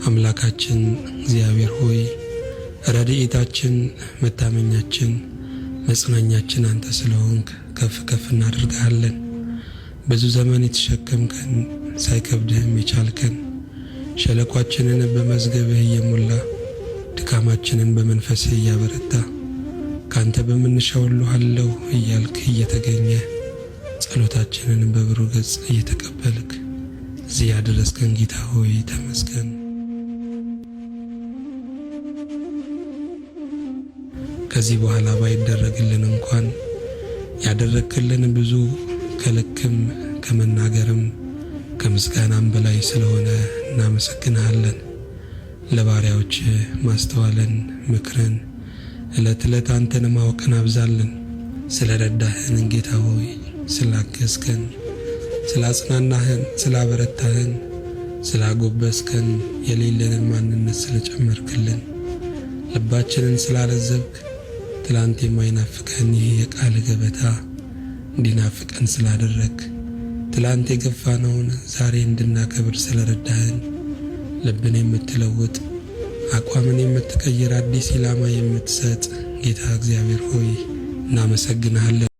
አምላካችን እግዚአብሔር ሆይ ረድኤታችን፣ መታመኛችን፣ መጽናኛችን አንተ ስለሆንክ ከፍ ከፍ እናደርግሃለን። ብዙ ዘመን የተሸከምከን ሳይከብድህም የቻልከን ሸለቋችንን በመዝገብህ እየሞላ ድካማችንን በመንፈስህ እያበረታ ካንተ በምንሻው ሁሉ አለሁ እያልክ እየተገኘ ጸሎታችንን በብሩህ ገጽ እየተቀበልክ እዚህ ያደረስከን ጌታ ሆይ ተመስገን። ከዚህ በኋላ ባይደረግልን እንኳን ያደረክልን ብዙ ከልክም ከመናገርም ከምስጋናም በላይ ስለሆነ እናመሰግንሃለን። ለባሪያዎች ማስተዋልን፣ ምክርን፣ ዕለት ዕለት አንተን ማወቅን አብዛልን። ስለረዳህን ጌታ ሆይ፣ ስላገዝከን፣ ስላጽናናህን፣ ስላበረታህን፣ ስላጎበስከን፣ የሌለንን ማንነት ስለጨመርክልን፣ ልባችንን ስላለዘብክ፣ ትላንት የማይናፍቀን ይህ የቃል ገበታ እንዲናፍቀን ስላደረግ፣ ትላንት የገፋነውን ዛሬ እንድናከብር ስለረዳህን፣ ልብን የምትለውጥ አቋምን የምትቀይር አዲስ ኢላማ የምትሰጥ ጌታ እግዚአብሔር ሆይ እናመሰግንሃለን።